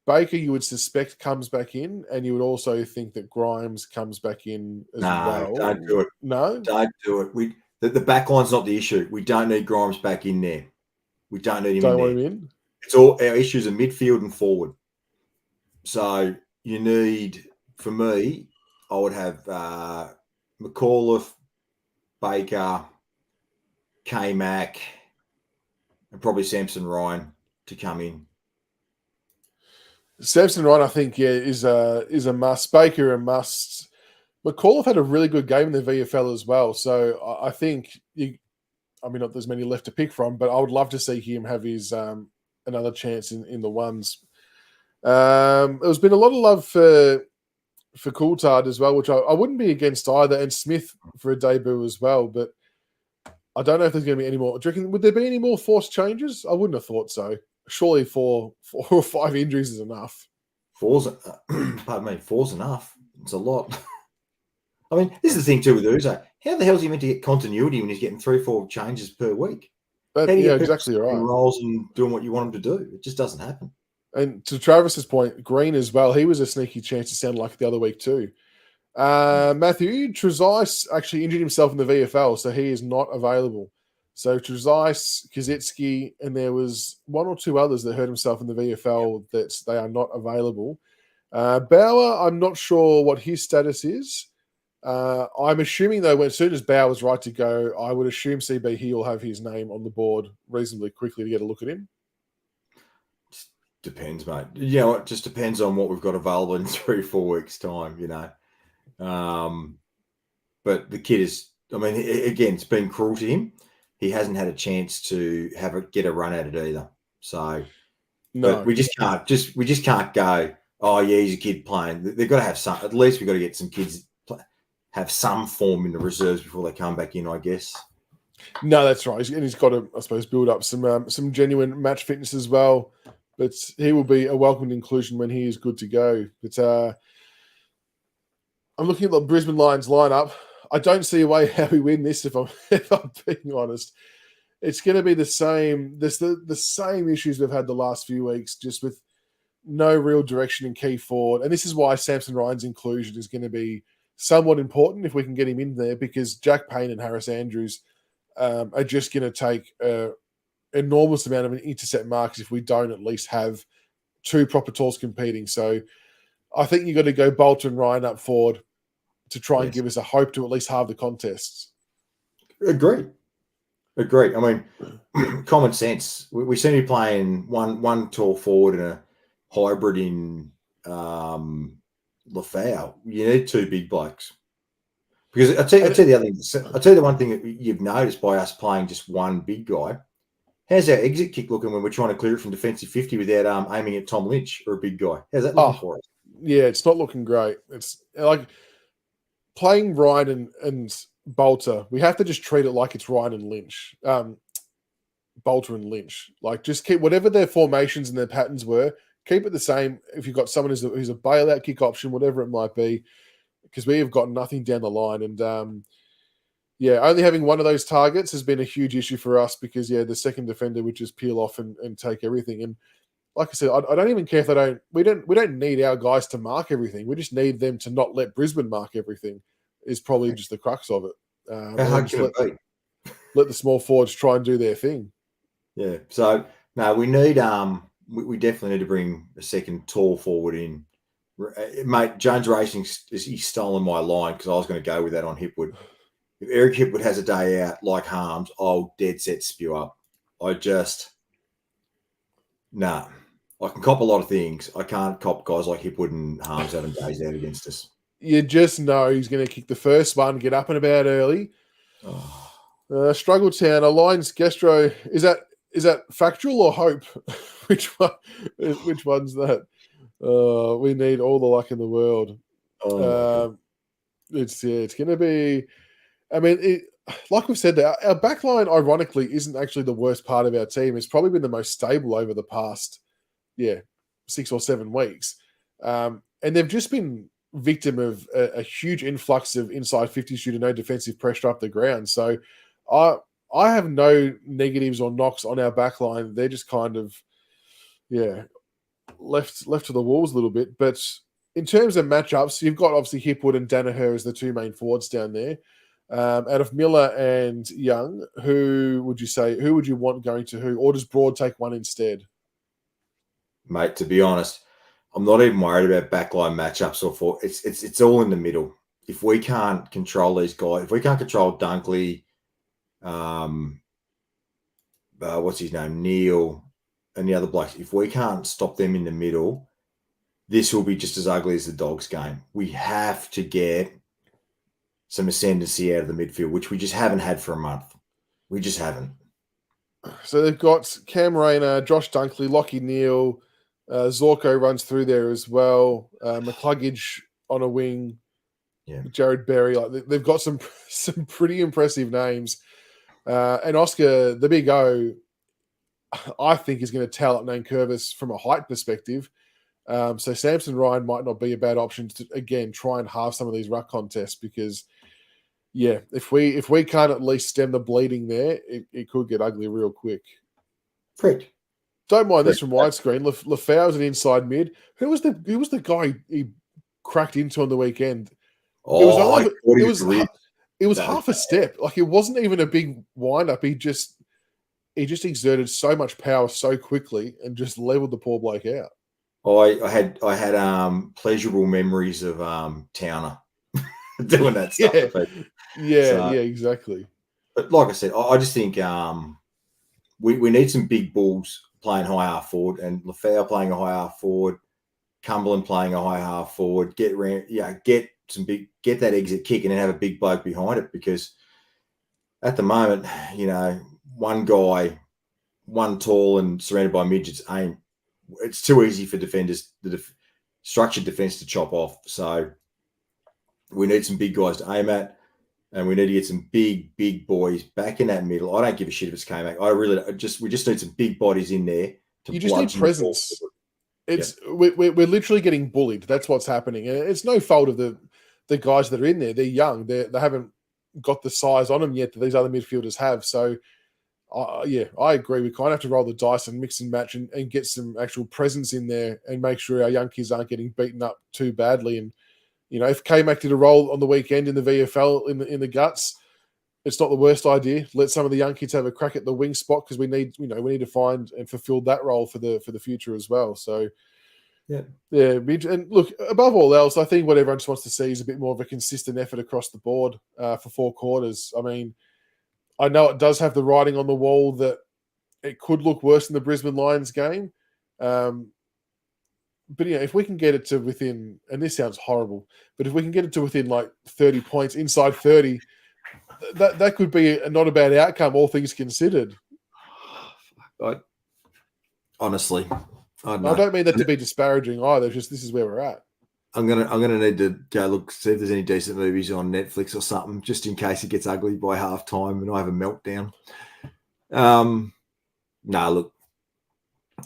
Baker, you would suspect, comes back in, and you would also think that Grimes comes back in as well. No, don't do it. No? Don't do it. The back line's not the issue. We don't need Grimes back in there. We don't need him don't in want there. Him in? It's all our issues are midfield and forward. So you need, for me, I would have McAuliffe, Baker, K-Mac, and probably Samson Ryan to come in. Samson Ryan, I think, is a must. Baker a must. McAuliffe had a really good game in the VFL as well. So I think not there's many left to pick from, but I would love to see him have his another chance in the ones. There's been a lot of love for Coulthard as well, which I wouldn't be against either, and Smith for a debut as well. But I don't know if there's going to be any more. Do you reckon, would there be any more forced changes? I wouldn't have thought so. Surely 4 or 5 injuries is enough. Four's enough. It's a lot. I mean, this is the thing too with Uzo. How the hell is he meant to get continuity when he's getting 3 or 4 changes per week? Exactly right. Roles and doing what you want him to do. It just doesn't happen. And to Travis's point, Green as well, he was a sneaky chance to sound like the other week too. Matthew Trezise actually injured himself in the VFL, so he is not available. So Trezise, Kazitsky, and there was 1 or 2 others that hurt himself in the VFL that they are not available. Bauer, I'm not sure what his status is. I'm assuming, though, as soon as Bauer's right to go, I would assume CB he will have his name on the board reasonably quickly to get a look at him. Depends, mate. It just depends on what we've got available in 3 or 4 weeks' time, But the kid is, again, it's been cruel to him. He hasn't had a chance to get a run at it either. So, No. but we just can't go, oh yeah, he's a kid playing. They've got to have some. At least we've got to get some kids have some form in the reserves before they come back in, I guess. No, that's right. And he's got to, I suppose, build up some genuine match fitness as well. But he will be a welcomed inclusion when he is good to go. But I'm looking at the Brisbane Lions lineup. I don't see a way how we win this. If I'm being honest, it's going to be the same. There's the same issues we've had the last few weeks, just with no real direction in key forward. And this is why Samson Ryan's inclusion is going to be somewhat important if we can get him in there, because Jack Payne and Harris Andrews are just going to take an enormous amount of intercept marks if we don't at least have two proper talls competing. So I think you've got to go Bolton and Ryan up forward to try and give us a hope to at least halve the contests. Agreed. I mean, common sense. We seem to be playing one tall forward and a hybrid in Lafau. You need two big blokes. Because I'll tell you the other thing. I'll tell you the one thing that you've noticed by us playing just one big guy. How's our exit kick looking when we're trying to clear it from defensive 50 without aiming at Tom Lynch or a big guy? How's that looking for us? Yeah, it's not looking great. It's like playing Ryan and Bolter. We have to just treat it like it's Ryan and Lynch. Bolter and Lynch. Like, just keep whatever their formations and their patterns were, keep it the same. If you've got someone who's a bailout kick option, whatever it might be, because we have got nothing down the line. And only having one of those targets has been a huge issue for us, because the second defender would just peel off and take everything. And like I said, I don't even care if they don't. We don't need our guys to mark everything. We just need them to not let Brisbane mark everything. Is probably just the crux of it. How hard can it be? Let the small forwards try and do their thing. Yeah. So no, we need we definitely need to bring a second tall forward in. Mate, Jones Racing, he's stolen my line because I was going to go with that on Hipwood. If Eric Hipwood has a day out like Harms, I'll dead set spew up. I can cop a lot of things. I can't cop guys like Hipwood and Harms having days out against us. You just know he's going to kick the first one, get up and about early. Struggle Town, a Lions Gastro. Is that factual or hope? Which one's that? We need all the luck in the world. It's going to be. I mean, like we've said, our backline, ironically, isn't actually the worst part of our team. It's probably been the most stable over the past, 6 or 7 weeks. And they've just been victim of a huge influx of inside 50s due to no defensive pressure up the ground. So I have no negatives or knocks on our backline. They're just kind of, left to the walls a little bit. But in terms of matchups, you've got obviously Hipwood and Danaher as the two main forwards down there. Out of Miller and Young, who would you want going to who? Or does Broad take one instead? Mate, to be honest, I'm not even worried about backline matchups or for it's all in the middle. If we can't control these guys, if we can't control Dunkley, what's his name, Neil, and the other blokes, if we can't stop them in the middle, this will be just as ugly as the Dogs game. We have to get some ascendancy out of the midfield, which we just haven't had for a month. We just haven't. So they've got Cam Rayner, Josh Dunkley, Lockie Neal, Zorko runs through there as well. McCluggage on a wing. Yeah. Jared Berry. They've got some pretty impressive names. And Oscar, the big O, I think is going to towel up Nankervis from a height perspective. So Samson Ryan might not be a bad option to, again, try and halve some of these ruck contests, because, if we can't at least stem the bleeding there, it could get ugly real quick. Correct. Don't mind this from widescreen. Lafau's an inside mid. Who was the guy he cracked into on the weekend? It was half a step. Like, it wasn't even a big wind up. He just exerted so much power so quickly and just leveled the poor bloke out. I had pleasurable memories of Towner doing that stuff. Yeah, exactly. But like I said, I just think we need some big balls playing high half forward, and Lafau playing a high half forward, Cumberland playing a high half forward. Get that exit kick and then have a big bloke behind it, because at the moment, one guy one tall and surrounded by midgets aim. It's too easy for defenders, structured defense to chop off. So we need some big guys to aim at, and we need to get some big boys back in that middle. I don't give a shit if it's K-Mac. We just need some big bodies in there. You just need presence. We're literally getting bullied. That's what's happening. And it's no fault of the guys that are in there. They're young. They haven't got the size on them yet that these other midfielders have. So, I agree. We kind of have to roll the dice and mix and match and get some actual presence in there and make sure our young kids aren't getting beaten up too badly. And, if K-Mac did a role on the weekend in the VFL in the guts, it's not the worst idea. Let some of the young kids have a crack at the wing spot because we need to find and fulfill that role for the future as well. So, yeah. And look, above all else, I think what everyone just wants to see is a bit more of a consistent effort across the board for 4 quarters. I mean, I know it does have the writing on the wall that it could look worse than the Brisbane Lions game. But if we can get it to within, and this sounds horrible, but if we can get it to within like 30 points, inside 30, that could be not a bad outcome, all things considered. Honestly, I don't mean that to be disparaging either. Just this is where we're at. I'm gonna need to go look, see if there's any decent movies on Netflix or something, just in case it gets ugly by half time and I have a meltdown. Look,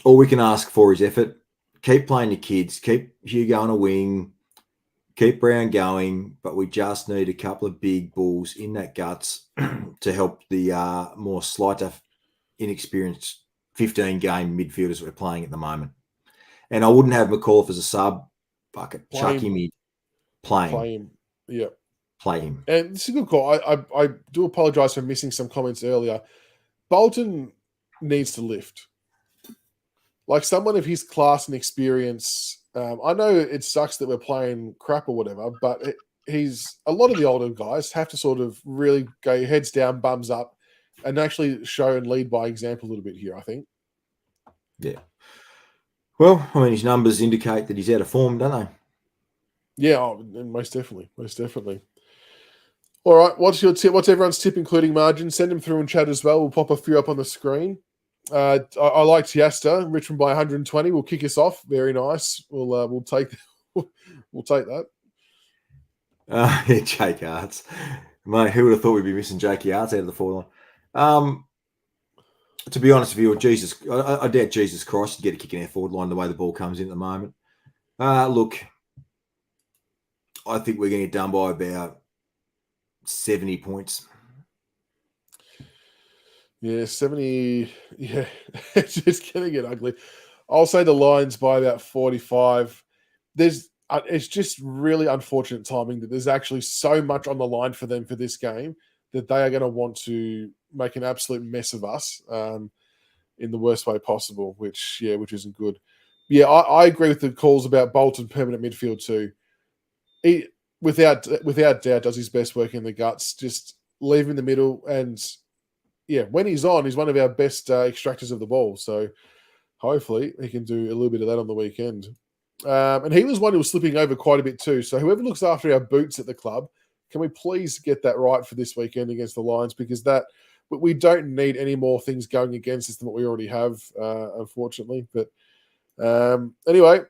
all we can ask for is effort. Keep playing your kids. Keep Hugo on a wing. Keep Brown going. But we just need a couple of big bulls in that guts to help the more slighter, inexperienced 15-game midfielders we're playing at the moment. And I wouldn't have McAuliffe as a sub. Bucket. Chuck him in. Play him. Yeah. Play him. And it's a good call. I do apologise for missing some comments earlier. Bolton needs to lift. Like someone of his class and experience, I know it sucks that we're playing crap or whatever, but a lot of the older guys have to sort of really go heads down, bums up, and actually show and lead by example a little bit here, I think. Yeah. Well, I mean, his numbers indicate that he's out of form, don't they? Yeah, most definitely. Most definitely. All right, what's your tip? What's everyone's tip, including margin? Send them through in chat as well. We'll pop a few up on the screen. I like Tiesta, Richmond by 120. Will kick us off. Very nice. We'll take that. Jake Arts, mate. Who would have thought we'd be missing Jakey Arts out of the forward line? To be honest with you, I doubt Jesus Christ to get a kick in our forward line the way the ball comes in at the moment. Look, I think we're going to get done by about 70 points. Yeah, 70. Yeah, it's just going to get ugly. I'll say the Lions by about 45. It's just really unfortunate timing that there's actually so much on the line for them for this game that they are going to want to make an absolute mess of us in the worst way possible, which isn't good. Yeah, I agree with the calls about Bolton permanent midfield too. He, without doubt, does his best work in the guts. Just leave him in the middle and... Yeah, when he's on, he's one of our best extractors of the ball. So hopefully he can do a little bit of that on the weekend. And he was one who was slipping over quite a bit too. So whoever looks after our boots at the club, can we please get that right for this weekend against the Lions? Because we don't need any more things going against us than what we already have, unfortunately. But anyway,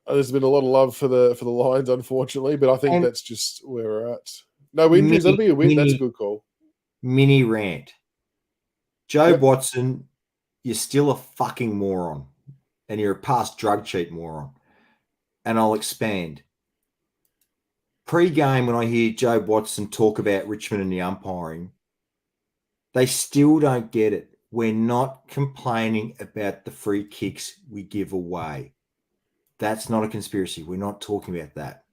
there's been a lot of love for the Lions, unfortunately. But I think that's just where we're at. No injuries, that'll be a win. That's a good call. Mini rant. Joe Watson, you're still a fucking moron. And you're a past drug cheat moron. And I'll expand. Pre-game, when I hear Joe Watson talk about Richmond and the umpiring, they still don't get it. We're not complaining about the free kicks we give away. That's not a conspiracy. We're not talking about that.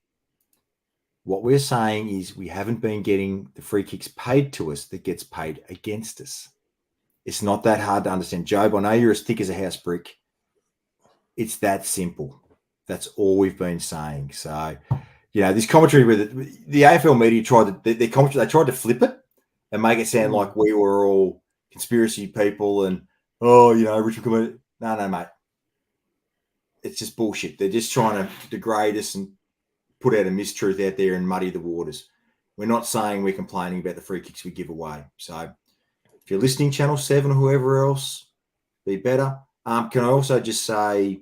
What we're saying is we haven't been getting the free kicks paid to us that gets paid against us. It's not that hard to understand. Job, I know you're as thick as a house brick. It's that simple. That's all we've been saying. So, this commentary with the AFL media tried to flip it and make it sound like we were all conspiracy people and, Richard committed. No, mate. It's just bullshit. They're just trying to degrade us and put out a mistruth out there and muddy the waters. We're not saying we're complaining about the free kicks we give away. So, if you're listening, Channel 7 or whoever else, be better. Can I also just say,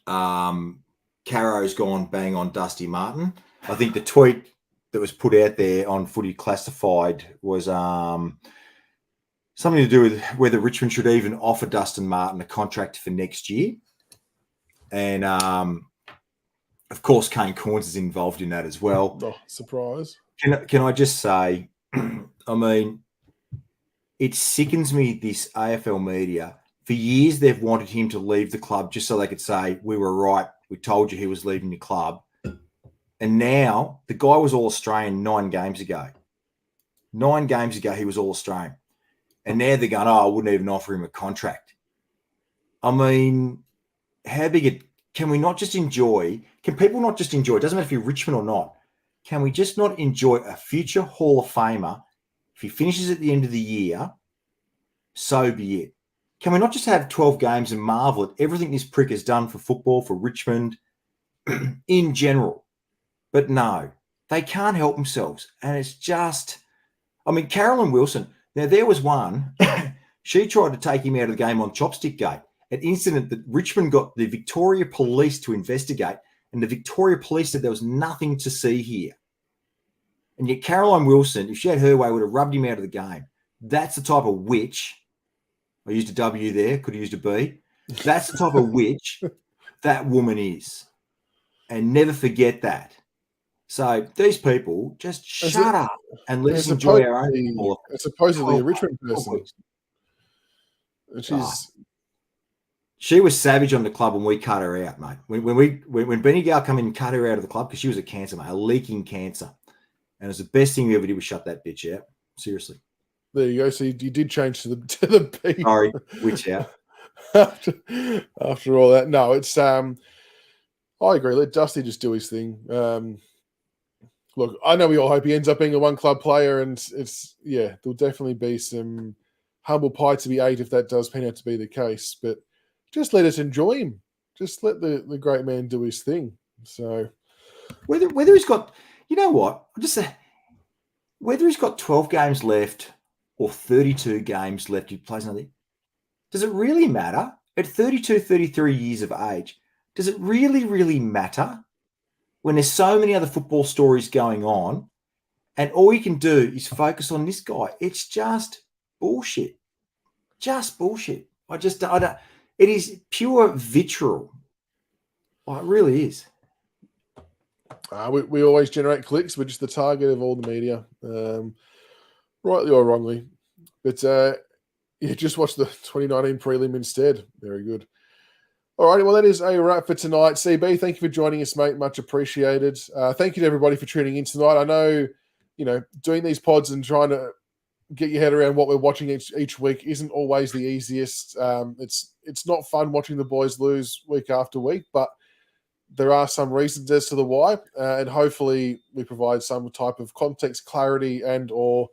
Caro's gone bang on Dusty Martin. I think the tweet that was put out there on Footy Classified was something to do with whether Richmond should even offer Dustin Martin a contract for next year. And, of course, Kane Corns is involved in that as well. Oh, surprise. Can I just say, I mean, it sickens me, this AFL media. For years, they've wanted him to leave the club just so they could say, we were right, we told you he was leaving the club. And now, the guy was All-Australian 9 games ago. 9 games ago, he was All-Australian. And now they're going, I wouldn't even offer him a contract. I mean, how big can we not just enjoy, can people not just enjoy, it doesn't matter if you're Richmond or not, can we just not enjoy a future Hall of Famer? If he finishes at the end of the year, so be it. Can we not just have 12 games and marvel at everything this prick has done for football, for Richmond in general? But no, they can't help themselves. And it's just, I mean, Carolyn Wilson, now there was one, she tried to take him out of the game on Chopstick Gate, an incident that Richmond got the Victoria Police to investigate, and the Victoria Police said there was nothing to see here. And yet Caroline Wilson, if she had her way, would have rubbed him out of the game. That's the type of witch. I used a W there, could have used a B. That's the type of witch that woman is. And never forget that. So these people just shut up and let us enjoy our own football. It's supposedly a Richmond person. And she was savage on the club when we cut her out, mate. When Benny Gale come in and cut her out of the club, because she was a cancer, mate, a leaking cancer. And it was the best thing we ever did was shut that bitch out. Seriously. There you go. So you did change to the B. Sorry, witch out. after all that. No, it's I agree. Let Dusty just do his thing. Look, I know we all hope he ends up being a one-club player, and there'll definitely be some humble pie to be ate if that does pan out to be the case. But just let us enjoy him. Just let the great man do his thing. So whether he's got, you know what? I'll just say, whether he's got 12 games left or 32 games left, he plays another. Does it really matter? At 32, 33 years of age, does it really, really matter when there's so many other football stories going on and all you can do is focus on this guy? It's just bullshit. Just bullshit. I don't. It is pure vitriol. Well, it really is. We always generate clicks. We're just the target of all the media, rightly or wrongly. But just watch the 2019 prelim instead. Very good. All righty, well, that is a wrap for tonight. CB, thank you for joining us, mate. Much appreciated. Thank you to everybody for tuning in tonight. I know, doing these pods and trying to get your head around what we're watching each week isn't always the easiest. It's not fun watching the boys lose week after week, but there are some reasons as to the why, and hopefully we provide some type of context, clarity, and or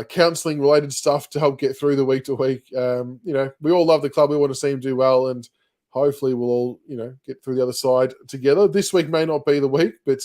counselling related stuff to help get through the week to week. We all love the club. We want to see them do well, and hopefully we'll all, get through the other side together. This week may not be the week, but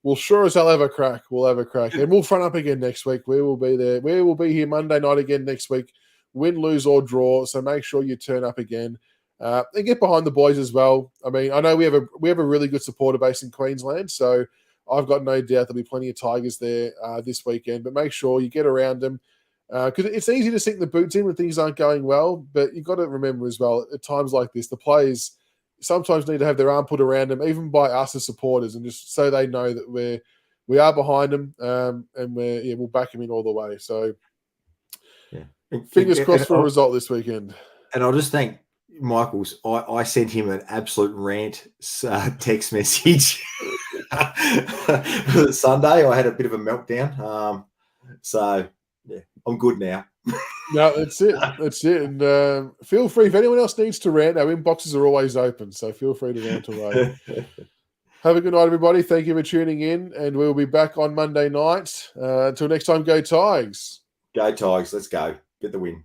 we'll sure as hell have a crack. We'll have a crack. And we'll front up again next week. We will be there. We will be here Monday night again next week, win, lose, or draw. So make sure you turn up again. And get behind the boys as well. I mean, I know we have a really good supporter base in Queensland, so I've got no doubt there'll be plenty of Tigers there this weekend. But make sure you get around them, because it's easy to sink the boots in when things aren't going well. But you've got to remember as well, at times like this, the players sometimes need to have their arm put around them, even by us as supporters, and just so they know that we are behind them, and we'll back them in all the way. So fingers crossed for a result this weekend. And I'll just thank Michaels. I sent him an absolute rant text message Sunday. I had a bit of a meltdown. So yeah, I'm good now. No, that's it. That's it. And feel free, if anyone else needs to rant, our inboxes are always open. So feel free to rant away. Have a good night, everybody. Thank you for tuning in, and we'll be back on Monday night. Until next time, go Tigers. Go Tigers. Let's go. Get the win.